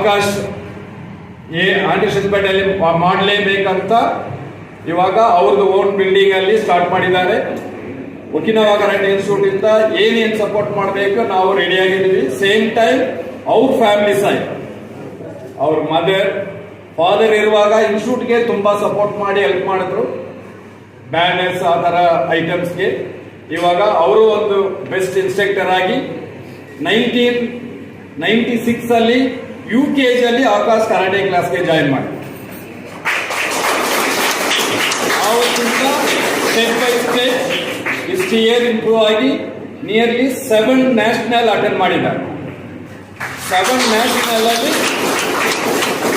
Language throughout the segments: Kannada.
ಆಕಾಶ್ ಆಂಟಿಸಿಪೇಟಲ್ಲಿ ಮಾಡಲೇಬೇಕಂತ ಇವಾಗ ಅವ್ರದ್ದು ಓನ್ ಬಿಲ್ಡಿಂಗ್ ಅಲ್ಲಿ ಸ್ಟಾರ್ಟ್ ಮಾಡಿದ್ದಾರೆ. ಒಕಿನವಾ ಕರಾಟೆ ಇನ್ಸ್ಟಿಟ್ಯೂಟ್ ಇಂದ ಏನೇನು ಸಪೋರ್ಟ್ ಮಾಡಬೇಕು ನಾವು ರೆಡಿ ಆಗಿದ್ದೀವಿ. ಸೇಮ್ ಟೈಮ್ ಅವ್ರ ಫ್ಯಾಮಿಲಿ ಸೈಡ್, ಅವ್ರ ಮದರ್ ಫಾದರ್ ಇರುವಾಗ ಇನ್ಸ್ಟಿಟ್ಯೂಟ್ಗೆ ತುಂಬಾ ಸಪೋರ್ಟ್ ಮಾಡಿ ಹೆಲ್ಪ್ ಮಾಡಿದ್ರು, ಬ್ಯಾನರ್ಸ್ ಆ ಥರ ಐಟಮ್ಸ್ಗೆ. ಇವಾಗ ಅವರು ಒಂದು ಬೆಸ್ಟ್ ಇನ್ಸ್ಟ್ರಕ್ಟರ್ ಆಗಿ 1996 ಅಲ್ಲಿ UKG ಅಲ್ಲಿ ಆಕಾಶ್ ಕರಾಟೆ ಕ್ಲಾಸ್ಗೆ ಜಾಯಿನ್ ಮಾಡಿ ಆವತ್ತಿಂದ ಸ್ಟೆಪ್ ಬೈ ಸ್ಟೆಪ್ ಇಷ್ಟು ಇಯರ್ ಇಂಪ್ರೂವ್ ಆಗಿ ನಿಯರ್ಲಿ 7 ನ್ಯಾಷನಲ್ ಅಟೆಂಡ್ ಮಾಡಿದ್ದಾರೆ. 7 ನ್ಯಾಷನಲ್ ಅಲ್ಲಿ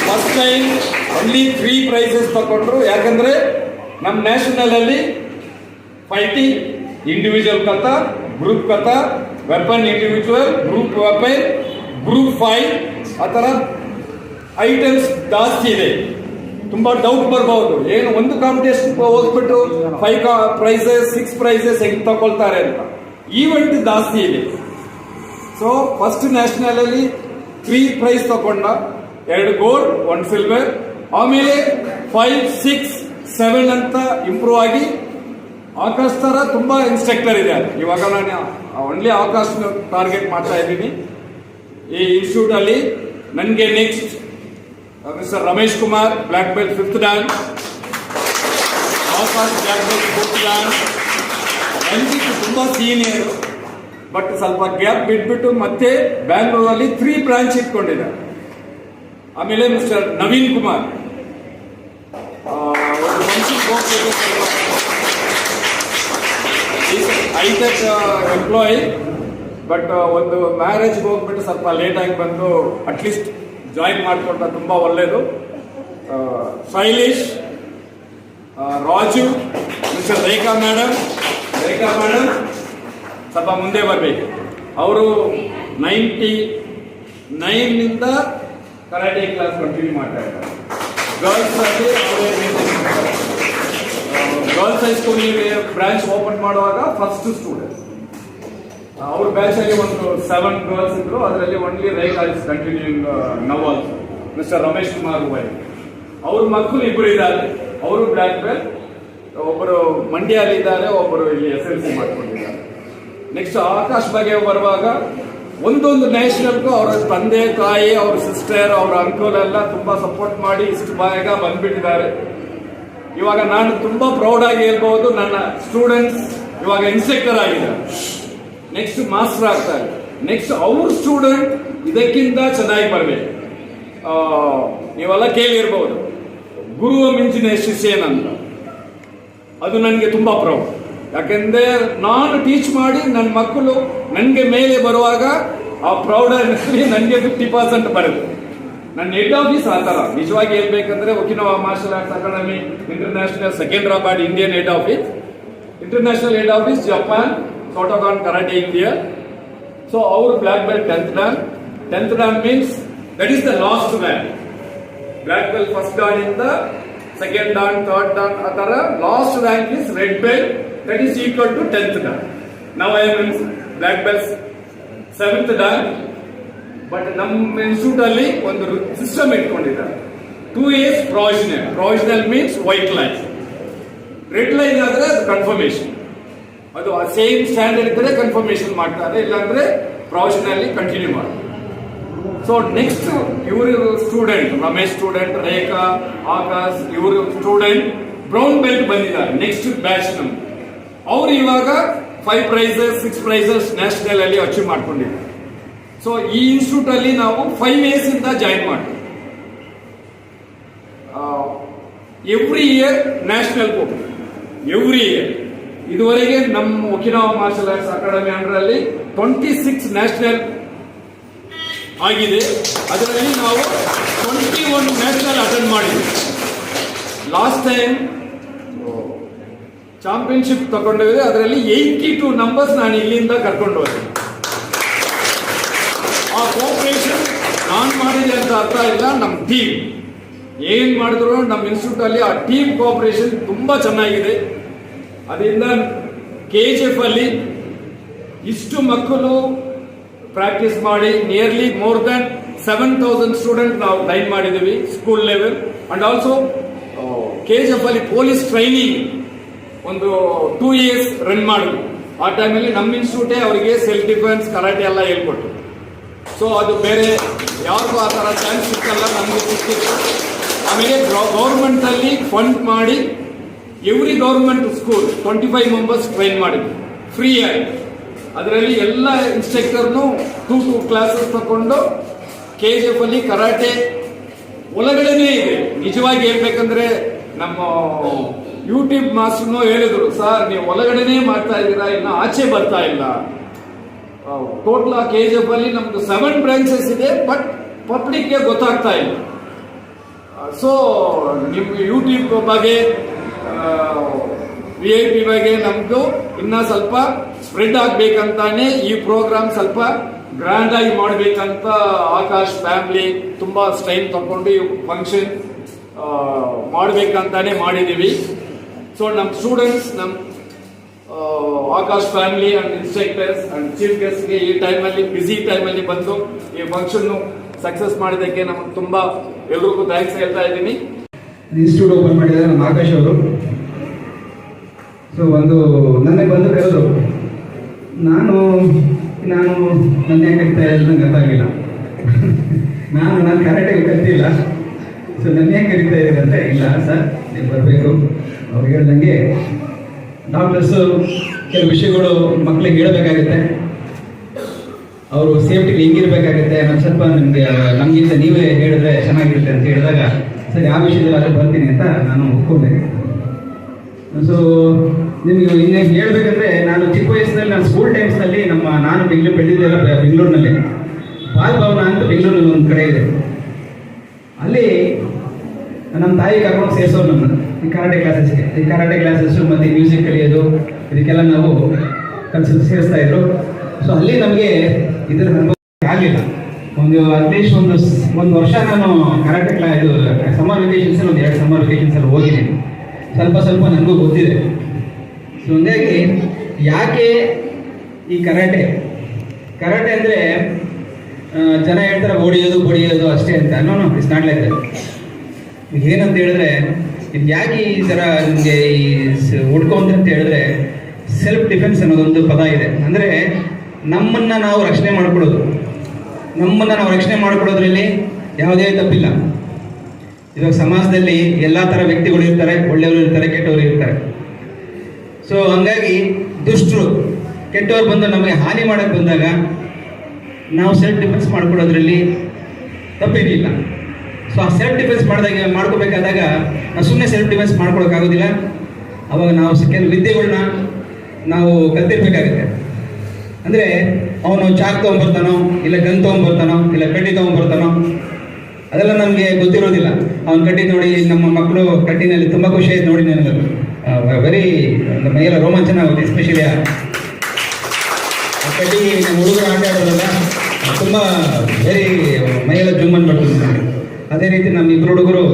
ಫಸ್ಟ್ ಟೈಮ್ ಓನ್ಲಿ 3 ಪ್ರೈಸಸ್ ತಗೊಂಡ್ರು. ಯಾಕಂದ್ರೆ ನಮ್ಮ ನ್ಯಾಷನಲ್ ಅಲ್ಲಿ ಫೈಟಿಂಗ್, ಇಂಡಿವಿಜುವಲ್ ಕಥಾ, ಗ್ರೂಪ್ ಕಥಾ, weapon individual, group weapon, group fight, ಆ ಥರ ಐಟಮ್ಸ್ ಜಾಸ್ತಿ ಇದೆ. ತುಂಬಾ ಡೌಟ್ ಬರ್ಬಹುದು, ಏನು ಒಂದು ಕಾಂಪಿಟೇಷನ್ ಹೋಗ್ಬಿಟ್ಟು 5 ಪ್ರೈಸಸ್ 6 ಪ್ರೈಸಸ್ ಹೆಂಗ್ ತಗೊಳ್ತಾರೆ ಅಂತ. ಈವೆಂಟ್ ಜಾಸ್ತಿ ಇದೆ. ಸೊ ಫಸ್ಟ್ ನ್ಯಾಷನಲ್ ಅಲ್ಲಿ 3 ಪ್ರೈಸ್ ತಗೊಂಡ, 2 ಗೋಲ್ಡ್ 1 ಸಿಲ್ವರ್. ಆಮೇಲೆ 5, 6, 7 ಅಂತ ಇಂಪ್ರೂವ್ ಆಗಿ ಆಕಾಶ್ ತರ ತುಂಬಾ ಇನ್ಸ್ಟ್ರಕ್ಟರ್ ಇದೆ. ಇವಾಗ ನಾನು ಓನ್ಲಿ ಆಕಾಶ್ ಟಾರ್ಗೆಟ್ ಮಾಡ್ತಾ ಇದ್ದೀನಿ. ಈ ಇನ್ಸ್ಟಿಟ್ಯೂಟ್ ಅಲ್ಲಿ ನನಗೆ next mister Ramesh Kumar, black belt 5th Dan, Akash black belt 4th Dan. ನನಗೆ ತುಂಬಾ ಸೀನಿಯರ್, ಬಟ್ ಸ್ವಲ್ಪ ಗ್ಯಾಪ್ ಬಿಟ್ಬಿಟ್ಟು ಮತ್ತೆ ಬ್ಯಾಂಗ್ಳೂರಲ್ಲಿ 3 ಬ್ರಾಂಚ್ ಇಟ್ಕೊಂಡಿದ್ದಾರೆ. ಆಮೇಲೆ mister Naveen Kumar, hi-tech employee, but ಒಂದು ಮ್ಯಾರೇಜ್ಗೆ ಹೋಗ್ಬಿಟ್ಟು ಸ್ವಲ್ಪ ಲೇಟ್ ಆಗಿ ಬಂದು ಅಟ್ಲೀಸ್ಟ್ ಜಾಯಿನ್ ಮಾಡಿಕೊಂಡ, ತುಂಬಾ ಒಳ್ಳೆಯದು. ಶೈಲೇಶ್, ರಾಜು, ಮಿಸ್ಟರ್ ರೇಖಾ ಮೇಡಮ್ ಸ್ವಲ್ಪ ಮುಂದೆ ಬರಬೇಕು. ಅವರು 99 ಕರಾಟೆ ಕ್ಲಾಸ್ ಕಂಟಿನ್ಯೂ ಮಾಡ್ತಾ ಇದ್ದಾರೆ. ಗರ್ಲ್ಸ್ ಅಲ್ಲಿ ಗರ್ಲ್ಸ್ ಹೈಸ್ಕೂಲಿಗೆ ಬ್ರಾಂಚ್ ಓಪನ್ ಮಾಡುವಾಗ ಫಸ್ಟ್ ಸ್ಟೂಡೆಂಟ್ ಅವ್ರ ಬ್ಯಾಚ್ ಅಲ್ಲಿ ಒಂದು 7 ಗರ್ಲ್ಸ್ ಇದ್ರು. ಅದರಲ್ಲಿ only Rekha is continuing now also. Mister Ramesh Kumar wife, ಅವ್ರ ಮಕ್ಕಳು 2 ಇದ್ದಾರೆ. ಅವರು ಬ್ಲಾಕ್ ಬೆಲ್ಟ್, ಒಬ್ಬರು ಮಂಡ್ಯಲ್ಲಿ ಇದ್ದಾರೆ, ಒಬ್ಬರು ಇಲ್ಲಿ SLC ಮಾಡ್ಕೊಂಡಿದ್ದಾರೆ. ನೆಕ್ಸ್ಟ್ ಆಕಾಶ್ ಬಗ್ಗೆ ಬರುವಾಗ ಒಂದೊಂದು ನ್ಯಾಷನಲ್ಗೂ ಅವರ ತಂದೆ ತಾಯಿ, ಅವ್ರ ಸಿಸ್ಟರ್, ಅವ್ರ ಅಂಕಲ್ ಎಲ್ಲ ತುಂಬಾ ಸಪೋರ್ಟ್ ಮಾಡಿ ಇಷ್ಟು ಬೇಗ ಬಂದ್ಬಿಟ್ಟಿದ್ದಾರೆ. ಇವಾಗ ನಾನು ತುಂಬಾ ಪ್ರೌಡ್ ಆಗಿ ಹೇಳ್ಬಹುದು, ನನ್ನ ಸ್ಟೂಡೆಂಟ್ಸ್ ಇವಾಗ ಇನ್ಸ್ಟ್ರಕ್ಟರ್ ಆಗಿದ್ದಾರೆ, ನೆಕ್ಸ್ಟ್ ಮಾಸ್ಟರ್ ಆಗ್ತಾರೆ. ನೆಕ್ಸ್ಟ್ ಅವ್ರ ಸ್ಟೂಡೆಂಟ್ ಇದಕ್ಕಿಂತ ಚೆನ್ನಾಗಿ ಬರಬೇಕು. ನೀವೆಲ್ಲ ಕೇಳಿರ್ಬಹುದು, ಗುರುವ ಮಿಂಚಿನ ಶಿಷ್ಯನ್ ಅಂತ. ಅದು ನನಗೆ ತುಂಬಾ ಪ್ರೌಡ್. ಯಾಕೆಂದ್ರೆ ನಾನು ಟೀಚ್ ಮಾಡಿ ನನ್ನ ಮಕ್ಕಳು ನನಗೆ ಮೇಲೆ ಬರುವಾಗ ಆ ಪ್ರೌಡಲ್ಲಿ ನನಗೆ 50% ಬರುತ್ತೆ. ನನ್ನ ಹೆಡ್ ಆಫೀಸ್ ಆ ಥರ ನಿಜವಾಗಿ ಹೇಳ್ಬೇಕಂದ್ರೆ Okinawa martial arts academy international Secunderabad Indian head office, international head office Japan, Shotokan karate India. So ಅವರು black belt 10th dan means that is the last rank. Black belt first dan ಇಂದ ಸೆಕೆಂಡ್ ಡಾನ್, ಥರ್ಡ್ ಡಾನ್, ಆ ತರ last rank is red belt, that is equal to 10th dan. ನಾವು I means black belt 7th dan. But ನಮ್ಮ ಇನ್ಸ್ಟಿಟ್ಯೂಟ್ ಅಲ್ಲಿ ಒಂದು ಸಿಸ್ಟಮ್ ಇಟ್ಕೊಂಡಿದ್ದಾರೆ. 2 years provisional means white line, red line ಆದ್ರೆ ಅದು ಕನ್ಫರ್ಮೇಶನ್. ಅದು ಸೇಮ್ ಸ್ಟ್ಯಾಂಡರ್ಡ್ ಇದ್ದರೆ ಕನ್ಫರ್ಮೇಶನ್ ಮಾಡ್ತಾರೆ, ಇಲ್ಲಾಂದ್ರೆ ಪ್ರೊವಿಷನಲಿ ಕಂಟಿನ್ಯೂ ಮಾಡ್ತಾರೆ. ಸೊ ನೆಕ್ಸ್ಟ್ ಇವರು ಸ್ಟೂಡೆಂಟ್ ರಮೇಶ್ ಸ್ಟೂಡೆಂಟ್, ರೇಖಾ, ಆಕಾಶ್ ಇವರು ಸ್ಟೂಡೆಂಟ್ ಬ್ರೌನ್ ಬೆಲ್ಟ್ ಬಂದಿದ್ದಾರೆ. ನೆಕ್ಸ್ಟ್ ಬ್ಯಾಚ್ ನಮ್ದು. ಅವರು ಇವಾಗ 5 ಪ್ರೈಸಸ್ 6 ಪ್ರೈಸಸ್ ನ್ಯಾಷನಲ್ ಅಲ್ಲಿ ಅಚೀವ್ ಮಾಡ್ಕೊಂಡಿದ್ದಾರೆ. ಸೊ ಈ ಇನ್ಸ್ಟಿಟ್ಯೂಟ್ ಅಲ್ಲಿ ನಾವು 5 years ಇಂದ ಜಾಯಿನ್ ಮಾಡ್ತೀವಿ. ಎವ್ರಿ ಇಯರ್ ನ್ಯಾಷನಲ್ ಹೋಗ್ತೀವಿ, ಎವ್ರಿ ಇಯರ್. ಇದುವರೆಗೆ ನಮ್ಮ ಒಕಿನವಾ ಮಾರ್ಷಲ್ ಆರ್ಟ್ಸ್ ಅಕಾಡೆಮಿ ಅಂಡರ್ ಅಲ್ಲಿ 26 ನ್ಯಾಷನಲ್ ಆಗಿದೆ. ಅದರಲ್ಲಿ ನಾವು 21 ನ್ಯಾಷನಲ್ ಅಟೆಂಡ್ ಮಾಡಿದ್ವಿ. ಲಾಸ್ಟ್ ಟೈಮ್ ಚಾಂಪಿಯನ್ಶಿಪ್ ತಗೊಂಡಿದ್ದೆ, ಅದರಲ್ಲಿ 82 ನಂಬರ್ಸ್ ನಾನು ಇಲ್ಲಿಂದ ಕರ್ಕೊಂಡು ಹೋದೆ. ಆ ಕೋಆಪರೇಷನ್ ನಾನು ಮಾಡಿದೆ ಅಂತ ಅರ್ಥ ಇಲ್ಲ, ನಮ್ಮ ಟೀಮ್ ಏನ್ ಮಾಡಿದ್ರು ನಮ್ಮ ಇನ್ಸ್ಟಿಟ್ಯೂಟ್ ಅಲ್ಲಿ ಆ ಟೀಮ್ ಕೋಆಪರೇಷನ್ ತುಂಬಾ ಚೆನ್ನಾಗಿದೆ. ಅದರಿಂದ KGF ಅಲ್ಲಿ ಇಷ್ಟು ಮಕ್ಕಳು ಪ್ರಾಕ್ಟೀಸ್ ಮಾಡಿ ನಿಯರ್ಲಿ ಮೋರ್ ದನ್ 7,000 ಸ್ಟೂಡೆಂಟ್ ನಾವು ಟ್ರೈನ್ ಮಾಡಿದ್ದೀವಿ school level. And also KGF ಅಲ್ಲಿ ಪೊಲೀಸ್ ಟ್ರೈನಿಂಗ್ ಒಂದು 2 years ರನ್ ಮಾಡಿದ್ವಿ. ಆ ಟೈಮಲ್ಲಿ ನಮ್ಮ ಇನ್ಸ್ಟಿಟ್ಯೂಟೇ ಅವರಿಗೆ ಸೆಲ್ಫ್ ಡಿಫೆನ್ಸ್ ಕರಾಟೆ ಎಲ್ಲ ಹೇಳ್ಕೊಟ್ಟು. ಸೊ ಅದು ಬೇರೆ ಯಾರಿಗೂ ಆ ಥರ ಚಾನ್ಸ್ ಸಿಕ್ಕಲ್ಲ, ನಮಗೆ ಸಿಕ್ಕಿತ್ತು. ಆಮೇಲೆ ಗೌರ್ಮೆಂಟ್ ಅಲ್ಲಿ ಫಂಡ್ ಮಾಡಿ every government school 25 members train ಮಾಡಿದ್ವಿ ಫ್ರೀ ಆಗಿ. ಅದರಲ್ಲಿ ಎಲ್ಲ ಇನ್ಸ್ಟ್ರಕ್ಟರ್ನು 2 ಕ್ಲಾಸಸ್ ತಗೊಂಡು KGF ಅಲ್ಲಿ ಕರಾಟೆ ಒಳಗಡೆನೇ ಇದೆ. ನಿಜವಾಗಿ ಹೇಳ್ಬೇಕಂದ್ರೆ ನಮ್ಮ ಯೂಟ್ಯೂಬ್ ಮಾಸ್ಟರ್ನು ಹೇಳಿದ್ರು, ಸರ್ ನೀವು ಒಳಗಡೆನೇ ಮಾಡ್ತಾ ಇದ್ದೀರಾ, ಇನ್ನು ಆಚೆ ಬರ್ತಾ ಇಲ್ಲ. ಟೋಟಲ್ KGF ಅಲ್ಲಿ ನಮ್ದು 7 ಬ್ರಾಂಚಸ್ ಇದೆ, ಬಟ್ ಪಬ್ಲಿಕ್ಗೆ ಗೊತ್ತಾಗ್ತಾ ಇಲ್ಲ. ಸೊ ನಿಮ್ಮ ಯೂಟ್ಯೂಬ್ ಬಗ್ಗೆ VIP ಬಗ್ಗೆ ನಮ್ದು ಇನ್ನ ಸ್ವಲ್ಪ ಸ್ಪ್ರೆಡ್ ಆಗ್ಬೇಕಂತಾನೆ ಈ ಪ್ರೋಗ್ರಾಮ್ ಸ್ವಲ್ಪ ಗ್ರ್ಯಾಂಡ್ ಆಗಿ ಮಾಡ್ಬೇಕಂತ ಆಕಾಶ್ ಫ್ಯಾಮಿಲಿ ತುಂಬಾ ಸ್ಟೈಲ್ ತಗೊಂಡು ಈ ಫಂಕ್ಷನ್ ಮಾಡ್ಬೇಕಂತಾನೆ ಮಾಡಿದೀವಿ. ಸೊ ನಮ್ಮ ಸ್ಟೂಡೆಂಟ್ಸ್, ನಮ್ಮ Akash family and instructors and chief ಗೆಸ್ಟ್ಗೆ ಈ ಟೈಮಲ್ಲಿ ಬ್ಯುಸಿ ಟೈಮಲ್ಲಿ ಬಂದು ಈ ಫಂಕ್ಷನ್ ಸಕ್ಸಸ್ ಮಾಡಿದ್ದಕ್ಕೆ ನಮಗೆ ತುಂಬಾ ಎಲ್ರಿಗೂ ಥ್ಯಾಂಕ್ಸ್ ಹೇಳ್ತಾ ಇದ್ದೀನಿ. ಇನ್ಸ್ಟಿಟ್ಯೂಟ್ ಓಪನ್ ಮಾಡಿದ್ದಾರೆ ನಮ್ಮ ಆಕಾಶ್ ಅವರು. ಸೊ ನನಗೆ ಬಂದು ಕರೆದ್ರು. ನಾನು ನನ್ನ ಯಾಕೆ ಕಲಿತಾ ಇಲ್ಲ ನಂಗೆ ಗೊತ್ತಾಗಲಿಲ್ಲ. ನಾನು ಕರೆಕ್ಟಾಗಿ ಕಲಿತಿಲ್ಲ. ಸೊ ನನ್ನ ಯಾಕೆ ಕಲಿತಾ ಇದ್ದೀರಿ ಅಂದರೆ, ಇಲ್ಲ ಸರ್ ನೀವು ಬರಬೇಕು. ಅವ್ರು ಹೇಳ್ದಂಗೆ ಡಾಕ್ಟರ್ಸು ಕೆಲವು ವಿಷಯಗಳು ಮಕ್ಕಳಿಗೆ ಹೇಳಬೇಕಾಗುತ್ತೆ, ಅವರು ಸೇಫ್ಟಿ ಹಿಂಗಿರ್ಬೇಕಾಗುತ್ತೆ, ನಾನು ಸ್ವಲ್ಪ ನಮಗಿಂತ ನೀವೇ ಹೇಳಿದ್ರೆ ಚೆನ್ನಾಗಿರುತ್ತೆ ಅಂತ ಹೇಳಿದಾಗ, ಸರಿ ಆ ವಿಷಯದಲ್ಲಿ ಅದೇ ಬರ್ತೀನಿ ಅಂತ ನಾನು ಒಪ್ಕೊಂಡೆ. ಸೊ ನಿಮಗೆ ಇನ್ನೇ ಹೇಳ್ಬೇಕಂದ್ರೆ, ನಾನು ಚಿಕ್ಕ ವಯಸ್ಸಿನಲ್ಲಿ ನಾನು ಸ್ಕೂಲ್ ಟೈಮ್ಸ್ನಲ್ಲಿ ನಾನು ಬೆಳೆದಿದ್ದೆಲ್ಲ ಬೆಂಗಳೂರಿನಲ್ಲಿ ಬಾಲ್ಭವನ ಅಂತ ಬೆಂಗಳೂರಲ್ಲಿ ಒಂದು ಕಡೆ ಇದೆ. ಅಲ್ಲಿ ನಮ್ಮ ತಾಯಿ ಕರ್ಕೊಂಡು ಸೇರಿಸೋರು ನಮ್ಮನ್ನು ಈ ಕರಾಟೆ ಕ್ಲಾಸಸ್ಗೆ. ಈ ಕರಾಟೆ ಕ್ಲಾಸಸ್ಸು ಮತ್ತು ಮ್ಯೂಸಿಕ್ ಕಲಿಯೋದು ಇದಕ್ಕೆಲ್ಲ ನಾವು ಸೇರಿಸ್ತಾ ಇದ್ರು. ಸೊ ಅಲ್ಲಿ ನಮಗೆ ಇದರ ಅನುಭವ ಆಗಲಿಲ್ಲ. ಅಟ್ಲೀಸ್ಟ್ ಒಂದು ವರ್ಷ ನಾನು ಕರಾಟೆ ಇದು ಸಮ್ಮರ್ ವೆಕೇಷನ್ಸಲ್ಲಿ 2 ಸಮ್ಮರ್ ವೆಕೇಷನ್ಸಲ್ಲಿ ಹೋಗಿದ್ದೀನಿ. ಸ್ವಲ್ಪ ನನಗೂ ಗೊತ್ತಿದೆ. ಸೊ ಹಂಗಾಗಿ ಯಾಕೆ ಈ ಕರಾಟೆ ಅಂದರೆ ಜನ ಹೇಳ್ತಾರೆ ಹೊಡಿಯೋದು ಅಷ್ಟೇ ಅಂತ. No it's not like that. ಏನಂತ ಹೇಳಿದ್ರೆ, ಇದು ಯಾಕೆ ಈ ಥರ ನಿಮಗೆ ಈ ಹುಡ್ಕೊಂತ ಹೇಳಿದ್ರೆ, ಸೆಲ್ಫ್ ಡಿಫೆನ್ಸ್ ಅನ್ನೋದೊಂದು ಪದ ಇದೆ. ಅಂದರೆ ನಮ್ಮನ್ನು ನಾವು ರಕ್ಷಣೆ ಮಾಡ್ಕೊಳ್ಳೋದ್ರಲ್ಲಿ ಯಾವುದೇ ತಪ್ಪಿಲ್ಲ. ಇವಾಗ ಸಮಾಜದಲ್ಲಿ ಎಲ್ಲ ಥರ ವ್ಯಕ್ತಿಗಳು ಇರ್ತಾರೆ, ಒಳ್ಳೆಯವರು ಇರ್ತಾರೆ, ಕೆಟ್ಟವರು ಇರ್ತಾರೆ. ಸೊ ಹಂಗಾಗಿ ದುಷ್ಟರು ಕೆಟ್ಟವ್ರು ಬಂದು ನಮಗೆ ಹಾನಿ ಮಾಡೋಕ್ಕೆ ಬಂದಾಗ ನಾವು ಸೆಲ್ಫ್ ಡಿಫೆನ್ಸ್ ಮಾಡ್ಕೊಳ್ಳೋದ್ರಲ್ಲಿ ತಪ್ಪೇನಿಲ್ಲ. ಸೊ ಆ ಸೆಲ್ಫ್ ಡಿಫೆನ್ಸ್ ಮಾಡ್ಕೋಬೇಕಾದಾಗ ನಾವು ಸುಮ್ಮನೆ ಸೆಲ್ಫ್ ಡಿಫೆನ್ಸ್ ಮಾಡ್ಕೊಳಕ್ಕಾಗೋದಿಲ್ಲ. ಅವಾಗ ನಾವು ಕೆಲವು ವಿದ್ಯೆಗಳನ್ನ ನಾವು ಕಲ್ತಿರ್ಬೇಕಾಗುತ್ತೆ. ಅಂದರೆ ಅವನು ಚಾಕ್ ತೊಗೊಂಬರ್ತಾನೋ, ಇಲ್ಲ ಗನ್ ತೊಗೊಂಬರ್ತಾನೋ, ಇಲ್ಲ ಕಡ್ಡಿ ತೊಗೊಂಬರ್ತಾನೋ, ಅದೆಲ್ಲ ನಮಗೆ ಗೊತ್ತಿರೋದಿಲ್ಲ. ಅವನ ಕಡ್ಡಿ ನೋಡಿ ನಮ್ಮ ಮಕ್ಕಳು ಕಡ್ಡಿನಲ್ಲಿ ತುಂಬ ಖುಷಿ ಆಯ್ತು ನೋಡಿ ನನಗೆ. ವೆರಿ ಮೈಯೆಲ್ಲ ರೋಮಾಂಚನ ಆಗುತ್ತೆ. ಎಸ್ಪೆಷಲಿ ಆ ಕಡ್ಡಿ ನಮ್ಮ ಹುಡುಗರು ಆಟ ಆಡೋದಲ್ಲ, ತುಂಬ ವೆರಿ ಮೈಯೆಲ್ಲ ಜುಮ್ಮನ್ ಬರ್ತದೆ ನನಗೆ. ಅದೇ ರೀತಿ ನಮ್ಮ ಇಬ್ಬರು ಹುಡುಗರು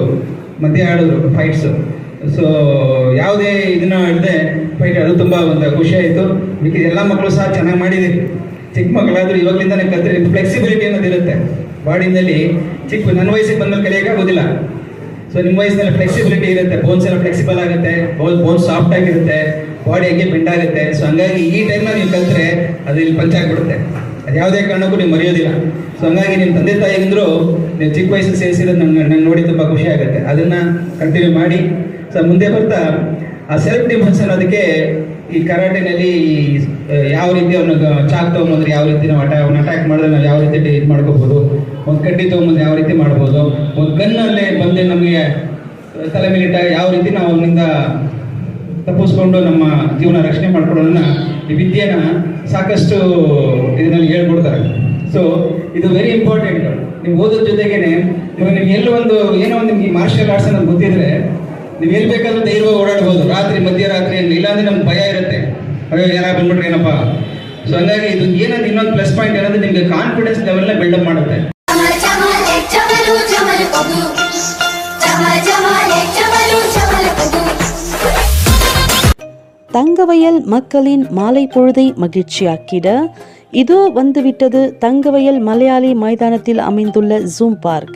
ಮಧ್ಯೆ ಆಡಿದ್ರು ಫೈಟ್ಸು. ಸೊ ಯಾವುದೇ ಇದನ್ನ ಹಿಡ್ದೆ ಫೈಟ್, ಅದು ತುಂಬ ಒಂದು ಖುಷಿ ಆಯಿತು. ಮಿಕ್ಕಿದ ಎಲ್ಲ ಮಕ್ಕಳು ಸಹ ಚೆನ್ನಾಗಿ ಮಾಡಿದ್ದೀರಿ. ಚಿಕ್ಕ ಮಕ್ಕಳಾದರೂ ಇವಾಗಲಿಂದನೇ ಕಲ್ತ್ರೆ ಫ್ಲೆಕ್ಸಿಬಿಲಿಟಿ ಅನ್ನೋದಿರುತ್ತೆ ಬಾಡಿನಲ್ಲಿ. ನನ್ನ ವಯಸ್ಸಿಗೆ ಬಂದ್ಮೇಲೆ ಕಲಿಯೋಕ್ಕಾಗೋದಿಲ್ಲ. ಸೊ ನಿಮ್ಮ ವಯಸ್ಸಿನಲ್ಲಿ ಫ್ಲೆಕ್ಸಿಬಿಲಿಟಿ ಇರುತ್ತೆ, ಬೋನ್ಸ್ ಎಲ್ಲ ಫ್ಲೆಕ್ಸಿಬಲ್ ಆಗುತ್ತೆ, ಬೋನ್ಸ್ ಸಾಫ್ಟ್ ಆಗಿರುತ್ತೆ, ಬಾಡಿ ಹೆಂಗೆ ಬೆಂಡ್ ಆಗುತ್ತೆ. ಸೊ ಹಂಗಾಗಿ ಈ ಟೈಮ್ನ ನೀವು ಕಲ್ತ್ರೆ ಅದು ಇಲ್ಲಿ ಪಂಚಾಗ್ಬಿಡುತ್ತೆ. ಅದು ಯಾವುದೇ ಕಾರಣಕ್ಕೂ ನೀವು ಮರೆಯೋದಿಲ್ಲ. ಸೊ ಹಂಗಾಗಿ ನಿಮ್ಮ ತಂದೆ ತಾಯಿಗಿಂದ್ರು ನೀವು ಚಿಕ್ಕ ವಯಸ್ಸಿಗೆ ಸೇರಿಸಿರೋದು ನಂಗೆ ನೋಡಿ ತುಂಬ ಖುಷಿ ಆಗುತ್ತೆ. ಅದನ್ನು ಕಂಟಿನ್ಯೂ ಮಾಡಿ. ಸೊ ಮುಂದೆ ಬರ್ತಾ ಆ ಸೆಲ್ಫ್ ಡಿಫೆನ್ಸ್ ಅನ್ನೋದಕ್ಕೆ ಈ ಕರಾಟೆನಲ್ಲಿ ಯಾವ ರೀತಿ ಅವನು ಚಾಕ್ ತೊಗೊಂಬಂದ್ರೆ ಯಾವ ರೀತಿ ನಾವು ಅಟ್ಯಾಕ್ ಮಾಡಿದ್ರೆ ನಾವು ಯಾವ ರೀತಿ ಇದು ಮಾಡ್ಕೋಬೋದು, ಒಂದು ಕಡ್ಡಿ ತೊಗೊಂಬಂದ್ರೆ ಯಾವ ರೀತಿ ಮಾಡ್ಬೋದು, ಒಂದು ಗನ್ನಲ್ಲೇ ಬಂದು ನಮಗೆ ತಲೆ ಮೇಲಿಟ್ಟ ಯಾವ ರೀತಿ ನಾವು ಅವನಿಂದ ತಪ್ಪಿಸ್ಕೊಂಡು ನಮ್ಮ ಜೀವನ ರಕ್ಷಣೆ ಮಾಡ್ಕೊಳ್ಳೋದನ್ನ ಈ ವಿದ್ಯೆನ ಸಾಕಷ್ಟು ಇದರಲ್ಲಿ ಹೇಳ್ಕೊಡ್ತಾರೆ. ಸೊ ಇದು ವೆರಿ ಇಂಪಾರ್ಟೆಂಟ್. ನೀವು ಓದೋದ್ರ ಜೊತೆಗೇನೆ ಇವಾಗ ನಿಮ್ಗೆ ಎಲ್ಲೋ ಏನೋ ಒಂದು ನಿಮ್ಗೆ ಮಾರ್ಷಲ್ ಆರ್ಟ್ಸ್ ಅನ್ನೋದು ಗೊತ್ತಿದ್ರೆ ನೀವು ಎಲ್ಲಿ ಬೇಕಾದ್ರೂ ಧೈರ್ಯವಾಗಿ ಓಡಾಡ್ಬೋದು, ಮಧ್ಯರಾತ್ರಿಯಲ್ಲಿ. ಇಲ್ಲಾಂದ್ರೆ ನಮ್ಗೆ ಭಯ ಇರುತ್ತೆ, ಅಯ್ಯೋ ಯಾರು ಬಂದ್ಬಿಟ್ರೆ ಏನಪ್ಪ. ಸೊ ಹಂಗಾಗಿ ಇದು ಏನಂದ್ರೆ ಇನ್ನೊಂದು ಪ್ಲಸ್ ಪಾಯಿಂಟ್ ಏನಂದ್ರೆ ನಿಮ್ಗೆ ಕಾನ್ಫಿಡೆನ್ಸ್ ಲೆವೆಲ್ನ ಬಿಲ್ಡಪ್ ಮಾಡುತ್ತೆ. தங்கவயல் மக்களின் மாலை பொழுதை மகிழ்ச்சியாக்கிட இதோ வந்துவிட்டது தங்கவயல் மலையாளி மைதானத்தில் அமைந்துள்ள ஜூம் பார்க்.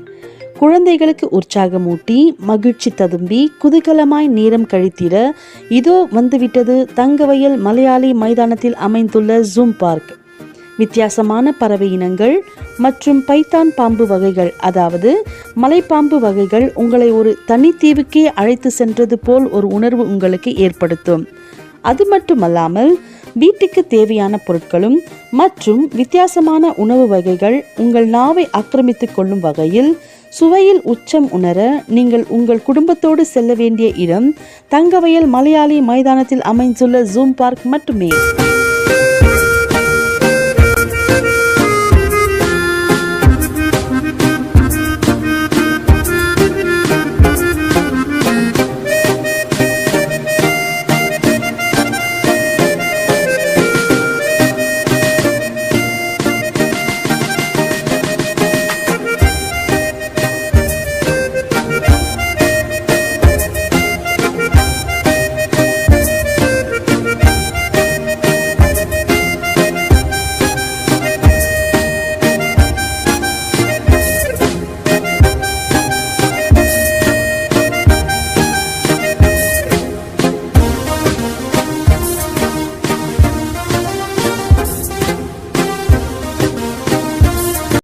குழந்தைகளுக்கு உற்சாகமூட்டி மகிழ்ச்சி ததும்பி குதூகலமாய் நேரம் கழித்திட இதோ வந்துவிட்டது தங்கவயல் மலையாளி மைதானத்தில் அமைந்துள்ள ஜூம் பார்க். வித்தியாசமான பறவை இனங்கள் மற்றும் பைத்தான் பாம்பு வகைகள், அதாவது மலைப்பாம்பு வகைகள் உங்களை ஒரு தனித்தீவுக்கே அழைத்து சென்றது போல் ஒரு உணர்வு உங்களுக்கு ஏற்படுத்தும். அது மட்டுமல்லாமல் வீட்டுக்கு தேவையான பொருட்களும் மற்றும் வித்தியாசமான உணவு வகைகள் உங்கள் நாவை ஆக்கிரமித்துக் கொள்ளும் வகையில் சுவையில் உச்சம் உணர நீங்கள் உங்கள் குடும்பத்தோடு செல்ல வேண்டிய இடம் தங்கவயல் மலையாளி மைதானத்தில் அமைந்துள்ள ஜூம் பார்க் மட்டுமே.